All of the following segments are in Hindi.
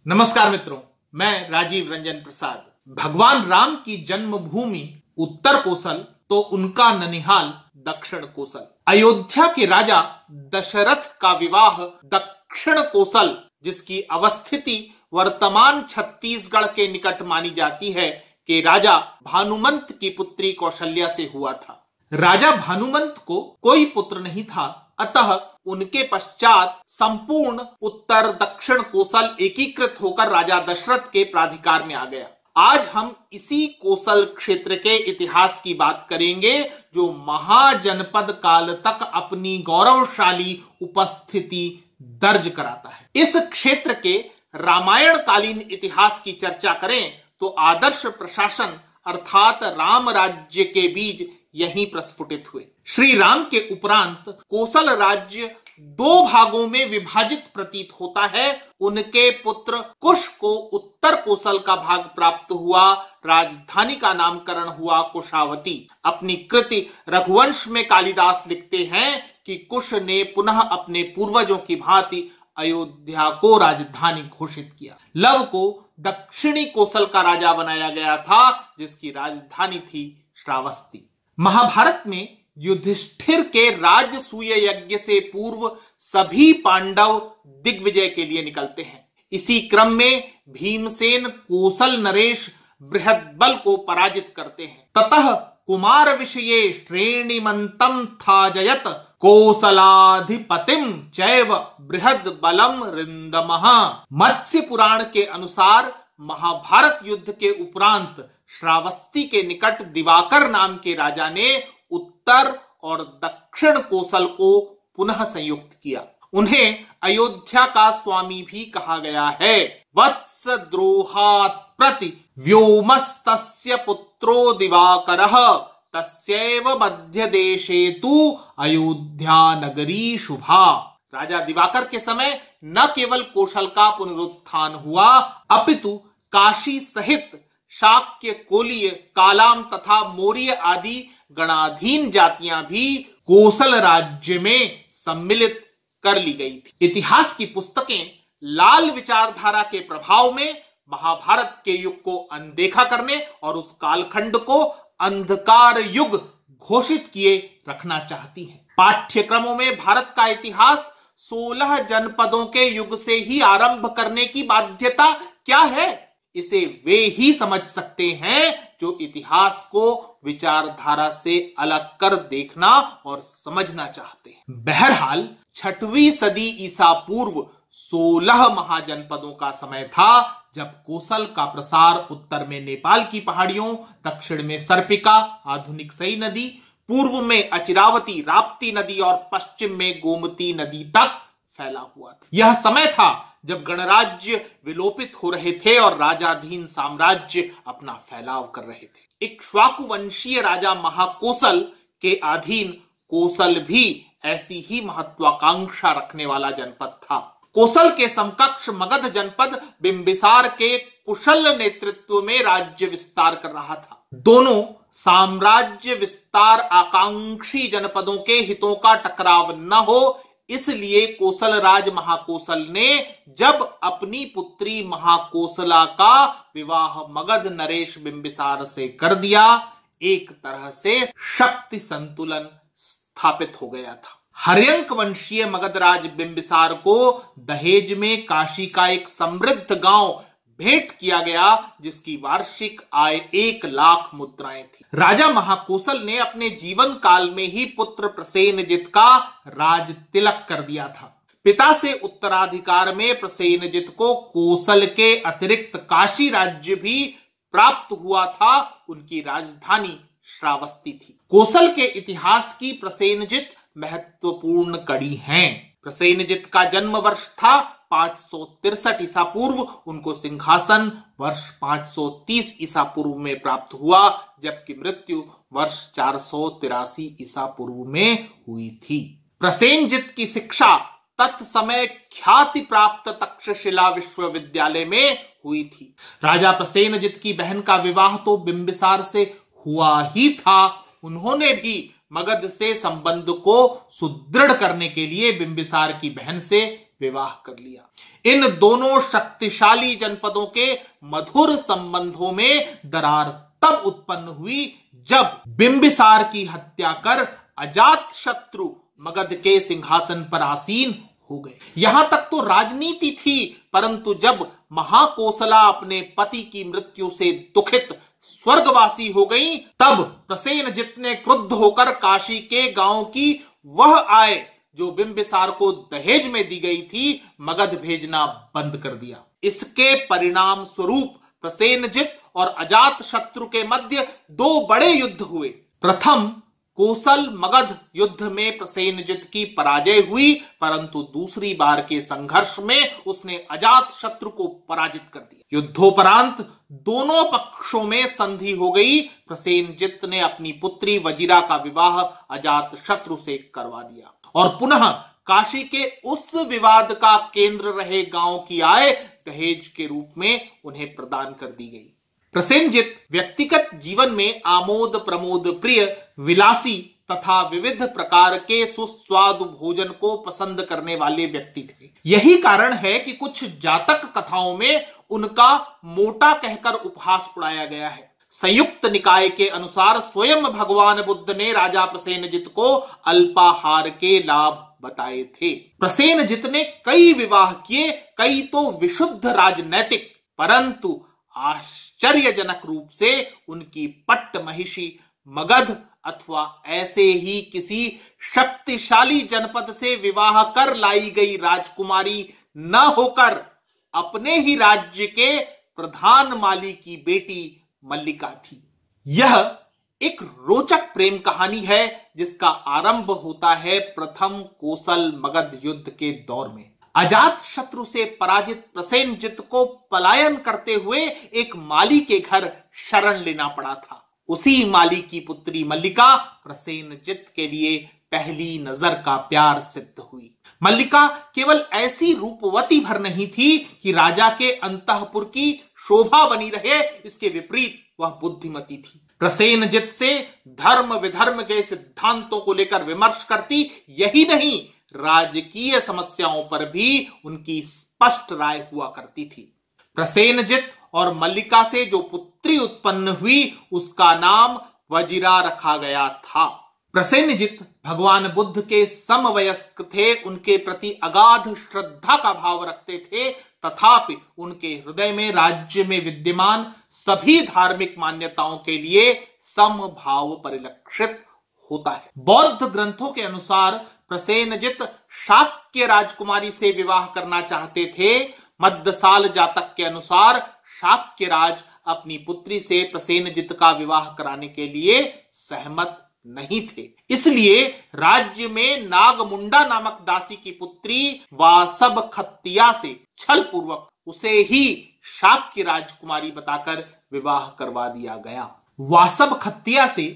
नमस्कार मित्रों, मैं राजीव रंजन प्रसाद। भगवान राम की जन्मभूमि उत्तर कोसल तो उनका ननिहाल दक्षिण कोसल। अयोध्या के राजा दशरथ का विवाह दक्षिण कोसल, जिसकी अवस्थिति वर्तमान छत्तीसगढ़ के निकट मानी जाती है, के राजा भानुमंत की पुत्री कौशल्या से हुआ था। राजा भानुमंत को कोई पुत्र नहीं था, अतः उनके पश्चात संपूर्ण उत्तर दक्षिण कोसल एकीकृत होकर राजा दशरथ के प्राधिकार में आ गया। आज हम इसी कोसल क्षेत्र के इतिहास की बात करेंगे, जो महाजनपद काल तक अपनी गौरवशाली उपस्थिति दर्ज कराता है। इस क्षेत्र के रामायण कालीन इतिहास की चर्चा करें तो आदर्श प्रशासन अर्थात राम राज्य के बीज यहीं प्रस्फुटित हुए। श्री राम के उपरांत कोसल राज्य दो भागों में विभाजित प्रतीत होता है। उनके पुत्र कुश को उत्तर कोसल का भाग प्राप्त हुआ, राजधानी का नामकरण हुआ कुशावती। अपनी कृति रघुवंश में कालिदास लिखते हैं कि कुश ने पुनः अपने पूर्वजों की भांति अयोध्या को राजधानी घोषित किया। लव को दक्षिणी कोसल का राजा बनाया गया था, जिसकी राजधानी थी श्रावस्ती। महाभारत में युधिष्ठिर के राजसूय यज्ञ से पूर्व सभी पांडव दिग्विजय के लिए निकलते हैं। इसी क्रम में भीमसेन कोसल नरेश बृहद्बल को पराजित करते हैं। ततः कुमार विषये श्रेणीमंतम थाजयत कोसलाधिपतिम चैव बृहद्बलम रिंदमः। मत्स्य पुराण के अनुसार महाभारत युद्ध के उपरांत श्रावस्ती के निकट दिवाकर नाम के राजा ने उत्तर और दक्षिण कोसल को पुनः संयुक्त किया। उन्हें अयोध्या का स्वामी भी कहा गया है। वत्स द्रोहात् प्रति व्योमस्तस्य पुत्रो दिवाकरः तस्यैव मध्य देशे तु अयोध्या नगरी शुभा। राजा दिवाकर के समय न केवल कौशल का पुनरुत्थान हुआ, अपितु काशी सहित शाक्य, कोलीय, कालाम तथा मौर्य आदि गणाधीन जातियां भी कोसल राज्य में सम्मिलित कर ली गई थी। इतिहास की पुस्तकें लाल विचारधारा के प्रभाव में महाभारत के युग को अनदेखा करने और उस कालखंड को अंधकार युग घोषित किए रखना चाहती हैं। पाठ्यक्रमों में भारत का इतिहास 16 जनपदों के युग से ही आरंभ करने की बाध्यता क्या है, इसे वे ही समझ सकते हैं जो इतिहास को विचारधारा से अलग कर देखना और समझना चाहते हैं। बहरहाल 6वीं सदी ईसा पूर्व 16 महाजनपदों का समय था, जब कोसल का प्रसार उत्तर में नेपाल की पहाड़ियों, दक्षिण में सर्पिका आधुनिक सई नदी, पूर्व में अचिरावती राप्ती नदी और पश्चिम में गोमती नदी तक फैला हुआ था। यह समय था जब गणराज्य विलोपित हो रहे थे और राजाधीन साम्राज्य अपना फैलाव कर रहे थे। इक्ष्वाकु वंशीय राजा महाकोसल के अधीन कोसल भी ऐसी ही महत्वाकांक्षा रखने वाला जनपद था। कोसल के समकक्ष मगध जनपद बिंबिसार के कुशल नेतृत्व में राज्य विस्तार कर रहा था। दोनों साम्राज्य विस्तार आकांक्षी जनपदों के हितों का टकराव न हो, इसलिए कोसल राज महाकोसल ने जब अपनी पुत्री महाकोसला का विवाह मगध नरेश बिंबिसार से कर दिया, एक तरह से शक्ति संतुलन स्थापित हो गया था। हर्यंक वंशीय मगधराज बिंबिसार को दहेज में काशी का एक समृद्ध गांव भेंट किया गया, जिसकी वार्षिक आय 1 लाख मुद्राएं थी। राजा महाकोसल ने अपने जीवन काल में ही पुत्र प्रसेनजित का राज तिलक कर दिया था। पिता से उत्तराधिकार में प्रसेनजित को कोसल के अतिरिक्त काशी राज्य भी प्राप्त हुआ था। उनकी राजधानी श्रावस्ती थी। कोसल के इतिहास की प्रसेनजित महत्वपूर्ण कड़ी हैं। प्रसेनजित का जन्म वर्ष था 563 ईसा पूर्व। उनको सिंहासन वर्ष 530 ईसा पूर्व में प्राप्त हुआ, जबकि मृत्यु वर्ष 483 ईसा पूर्व में हुई थी। प्रसेनजित की शिक्षा तत्समय ख्याति प्राप्त तक्षशिला विश्वविद्यालय में हुई थी। राजा प्रसेनजित की बहन का विवाह तो बिंबिसार से हुआ ही था। उन्होंने भी मगध से संबंध को सुदृढ़ करने के लिए बिंबिसार की बहन से विवाह कर लिया। इन दोनों शक्तिशाली जनपदों के मधुर संबंधों में दरार तब उत्पन्न हुई जब बिंबिसार की हत्या कर अजातशत्रु मगध के सिंहासन पर आसीन हो गए। यहां तक तो राजनीति थी, परंतु जब महाकोसला अपने पति की मृत्यु से दुखित स्वर्गवासी हो गई, तब प्रसेनजित ने क्रुद्ध होकर काशी के गांव की वह आय जो बिंबिसार को दहेज में दी गई थी, मगध भेजना बंद कर दिया। इसके परिणाम स्वरूप प्रसेनजित और अजातशत्रु के मध्य दो बड़े युद्ध हुए। प्रथम कोसल मगध युद्ध में प्रसेनजित की पराजय हुई, परंतु दूसरी बार के संघर्ष में उसने अजातशत्रु को पराजित कर दिया। युद्धोपरांत दोनों पक्षों में संधि हो गई। प्रसेनजित ने अपनी पुत्री वजिरा का विवाह अजातशत्रु से करवा दिया और पुनः काशी के उस विवाद का केंद्र रहे गांव की आय दहेज के रूप में उन्हें प्रदान कर दी गई। प्रसेनजित व्यक्तिगत जीवन में आमोद प्रमोद प्रिय, विलासी तथा विविध प्रकार के सुस्वादु भोजन को पसंद करने वाले व्यक्ति थे। यही कारण है कि कुछ जातक कथाओं में उनका मोटा कहकर उपहास उड़ाया गया है। संयुक्त निकाय के अनुसार स्वयं भगवान बुद्ध ने राजा प्रसेनजित को अल्पाहार के लाभ बताए थे। प्रसेनजित ने कई विवाह किए, कई तो विशुद्ध राजनैतिक, परंतु आश्चर्यजनक रूप से उनकी पट्ट महिषी मगध अथवा ऐसे ही किसी शक्तिशाली जनपद से विवाह कर लाई गई राजकुमारी न होकर अपने ही राज्य के प्रधान माली की बेटी मल्लिका थी। यह एक रोचक प्रेम कहानी है जिसका आरंभ होता है प्रथम कोसल मगध युद्ध के दौर में। अजातशत्रु से पराजित प्रसेनजित को पलायन करते हुए एक माली के घर शरण लेना पड़ा था। उसी माली की पुत्री मल्लिका प्रसेनजित के लिए पहली नजर का प्यार सिद्ध हुई। मल्लिका केवल ऐसी रूपवती भर नहीं थी कि राजा के अंतःपुर की शोभा बनी रहे, इसके विपरीत वह बुद्धिमती थी। प्रसेनजित से धर्म विधर्म के सिद्धांतों को लेकर विमर्श करती, यही नहीं राजकीय समस्याओं पर भी उनकी स्पष्ट राय हुआ करती थी। प्रसेनजित और मल्लिका से जो पुत्री उत्पन्न हुई उसका नाम वजिरा रखा गया था। प्रसेनजित भगवान बुद्ध के समवयस्क थे, उनके प्रति अगाध श्रद्धा का भाव रखते थे, तथापि उनके हृदय में राज्य में विद्यमान सभी धार्मिक मान्यताओं के लिए समभाव परिलक्षित होता है। बौद्ध ग्रंथों के अनुसार प्रसेनजित शाक्य राजकुमारी से विवाह करना चाहते थे। मद्दसाल जातक के अनुसार शाक्य राज अपनी पुत्री से प्रसेनजित का विवाह कराने के लिए सहमत नहीं थे। इसलिए राज्य में नागमुंडा नामक दासी की पुत्री वासब खत्तिया से छल पूर्वक उसे ही शाक्य राजकुमारी बताकर विवाह करवा दिया गया। वासब खत्तिया से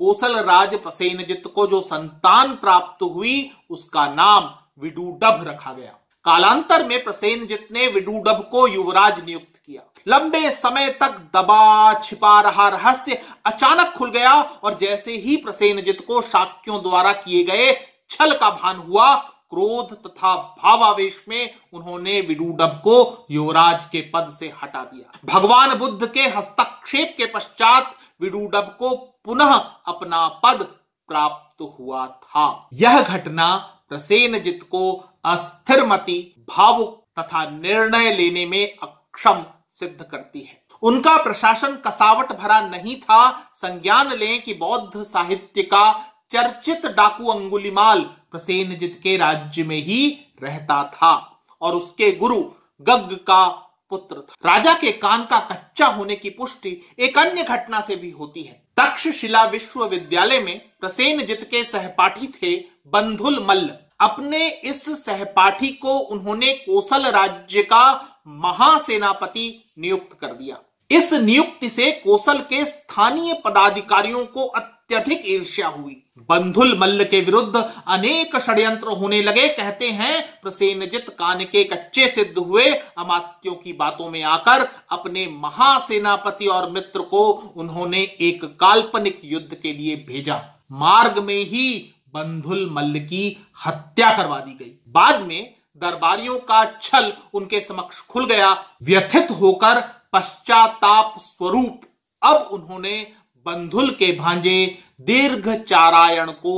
कोसल राज प्रसेनजित को जो संतान प्राप्त हुई उसका नाम विडूडभ रखा गया। कालांतर में प्रसेनजित ने विडूडभ को युवराज नियुक्त किया। लंबे समय तक दबा छिपा रहा रहस्य अचानक खुल गया और जैसे ही प्रसेनजित को शाक्यों द्वारा किए गए छल का भान हुआ, क्रोध तथा भावावेश में उन्होंने विडूडभ को युवराज के पद से हटा दिया। भगवान बुद्ध के हस्तक्षेप के पश्चात विडूडभ को पुनः अपना पद प्राप्त हुआ था। यह घटना प्रसेनजित को अस्थिरमति, भावुक तथा निर्णय लेने में अक्षम सिद्ध करती है। उनका प्रशासन कसावट भरा नहीं था। संज्ञान लें कि बौद्ध साहित्य का चर्चित डाकू अंगुलिमाल प्रसेनजित के राज्य में ही रहता था और उसके गुरु गग का पुत्र था। राजा के कान का कच्चा होने की पुष्टि एक अन्य घटना से भी होती है। तक्षशिला विश्वविद्यालय में प्रसेनजित के सहपाठी थे बंधुल मल्ल। अपने इस सहपाठी को उन्होंने कोसल राज्य का महासेनापति नियुक्त कर दिया। इस नियुक्ति से कोसल के स्थानीय पदाधिकारियों को अत्यधिक ईर्ष्या हुई। बंधुल मल्ल के विरुद्ध अनेक षड्यंत्र होने लगे। कहते हैं प्रसेनजित कान के कच्चे सिद्ध हुए। अमात्यों की बातों में आकर अपने महासेनापति और मित्र को उन्होंने एक काल्पनिक युद्ध के लिए भेजा। मार्ग में ही बंधुल मल्ल की हत्या करवा दी गई। बाद में दरबारियों का छल उनके समक्ष खुल गया। व्यथित होकर पश्चाताप स्वरूप अब उन्होंने बंधुल के भांजे दीर्घचारायण को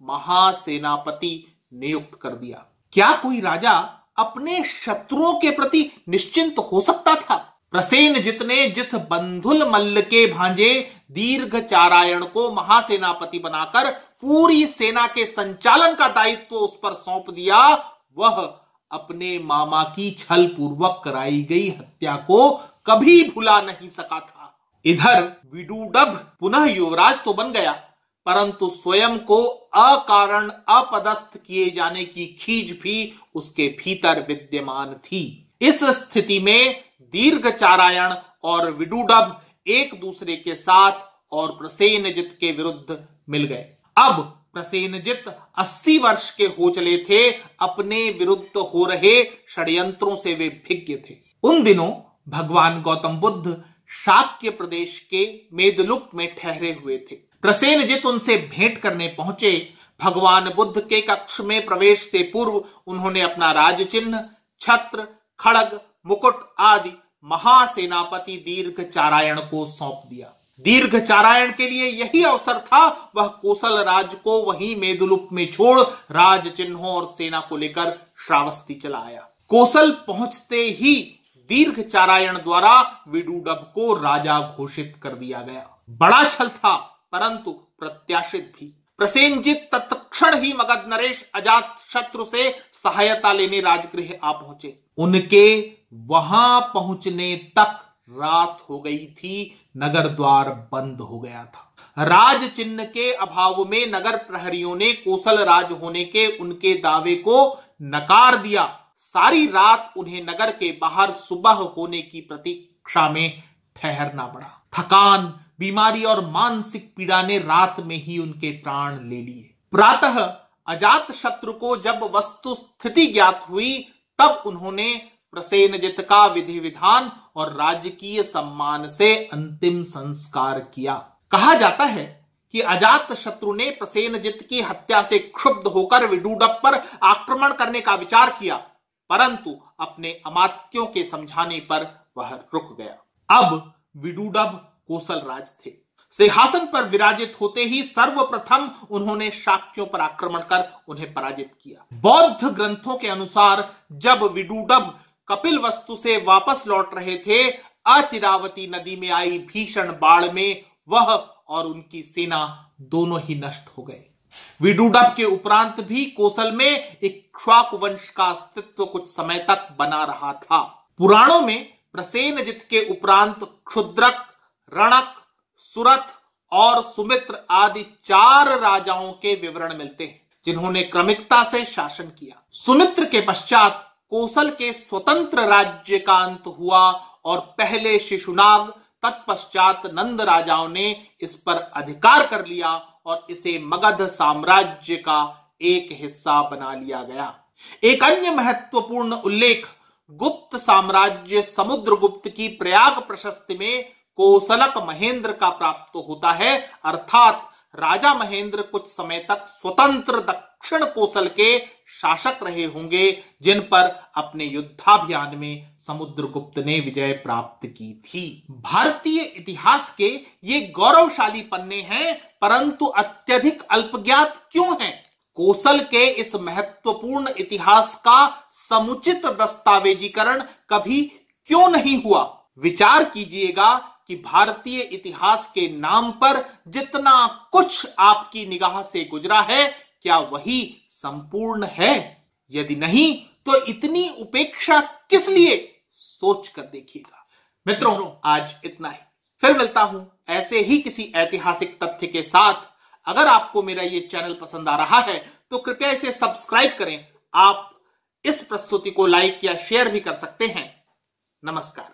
महासेनापति नियुक्त कर दिया। क्या कोई राजा अपने शत्रुओं के प्रति निश्चिंत हो सकता था? प्रसेनजित ने जिस बंधुल मल्ल के भांजे दीर्घचारायण को महासेनापति बनाकर पूरी सेना के संचालन का दायित्व उस पर सौंप दिया, वह अपने मामा की छल पूर्वक कराई गई हत्या को कभी भुला नहीं सका था। इधर विदूडभ पुनः युवराज तो बन गया, परंतु स्वयं को अकारण अपदस्थ किए जाने की खीज भी उसके भीतर विद्यमान थी। इस स्थिति में दीर्घचारायण और विदूडभ एक दूसरे के साथ और प्रसेनजित के विरुद्ध मिल गए। अब प्रसेनजित 80 वर्ष के हो चले थे, अपने विरुद्ध हो रहे षड्यंत्रों से वे भिज्ञ थे। उन दिनों भगवान गौतम बुद्ध शाक्य प्रदेश के मेदलुक में ठहरे हुए थे। प्रसेनजित उनसे भेंट करने पहुंचे। भगवान बुद्ध के कक्ष में प्रवेश से पूर्व उन्होंने अपना राजचिन्ह, छत्र, खड़ग, मुकुट आदि महासेनापति दीर्घचारायण को सौंप दिया। दीर्घचारायण के लिए यही अवसर था। वह कोसल राज को वहीं मेदुलुक में छोड़ राज चिन्हों और सेना को लेकर श्रावस्ती चला आया। कोसल पहुंचते ही दीर्घचारायण द्वारा विदूडभ को राजा घोषित कर दिया गया। बड़ा छल था, परंतु प्रत्याशित भी। प्रसेनजित तत्क्षण ही मगध नरेश अजात शत्रु से सहायता लेने राजगृह आ पहुंचे। उनके वहां पहुंचने तक रात हो गई थी, नगर द्वार बंद हो गया था। राज चिन्ह के अभाव में नगर प्रहरियों ने कोसल राज होने के उनके दावे को नकार दिया। सारी रात उन्हें नगर के बाहर सुबह होने की प्रतीक्षा में ठहरना पड़ा। थकान, बीमारी और मानसिक पीड़ा ने रात में ही उनके प्राण ले लिए। प्रातः अजात शत्रु को जब वस्तु स्थिति ज्ञात हुई, तब उन्होंने प्रसेनजित का विधि विधान और राजकीय सम्मान से अंतिम संस्कार किया। कहा जाता है कि अजात शत्रु ने प्रसेनजित की हत्या से क्षुब्ध होकर विदूडभ पर आक्रमण करने का विचार किया, परंतु अपने अमात्यों के समझाने पर वह रुक गया। अब विदूडभ कोसल राज थे। सिंहासन पर विराजित होते ही सर्वप्रथम उन्होंने शाक्यों पर आक्रमण कर उन्हें पराजित किया। बौद्ध ग्रंथों के अनुसार जब विदूडभ कपिलवस्तु से वापस लौट रहे थे, अचिरावती नदी में आई भीषण बाढ़ में वह और उनकी सेना दोनों ही नष्ट हो गए। विदूडभ के उपरांत भी कोसल में इक्ष्वाकु वंश का अस्तित्व कुछ समय तक बना रहा था। पुराणों में प्रसेनजित के उपरांत क्षुद्रक, रणक, सुरथ और सुमित्र आदि 4 राजाओं के विवरण मिलते हैं, जिन्होंने क्रमिकता से शासन किया। सुमित्र के पश्चात कोसल के स्वतंत्र राज्य का अंत हुआ और पहले शिशुनाग, तत्पश्चात नंद राजाओं ने इस पर अधिकार कर लिया और इसे मगध साम्राज्य का एक हिस्सा बना लिया गया। एक अन्य महत्वपूर्ण उल्लेख गुप्त साम्राज्य समुद्रगुप्त की प्रयाग प्रशस्ति में कोसलक महेंद्र का प्राप्त होता है, अर्थात राजा महेंद्र कुछ समय तक स्वतंत्र दक्षिण कोसल के शासक रहे होंगे, जिन पर अपने युद्धाभियान में समुद्रगुप्त ने विजय प्राप्त की थी। भारतीय इतिहास के ये गौरवशाली पन्ने हैं, परंतु अत्यधिक अल्पज्ञात क्यों हैं? कोसल के इस महत्वपूर्ण इतिहास का समुचित दस्तावेजीकरण कभी क्यों नहीं हुआ? विचार कीजिएगा कि भारतीय इतिहास के नाम पर जितना कुछ आपकी निगाह से गुजरा है, क्या वही संपूर्ण है? यदि नहीं, तो इतनी उपेक्षा किस लिए? सोच कर देखिएगा। मित्रों, आज इतना ही। फिर मिलता हूं ऐसे ही किसी ऐतिहासिक तथ्य के साथ। अगर आपको मेरा ये चैनल पसंद आ रहा है तो कृपया इसे सब्सक्राइब करें। आप इस प्रस्तुति को लाइक या शेयर भी कर सकते हैं। नमस्कार।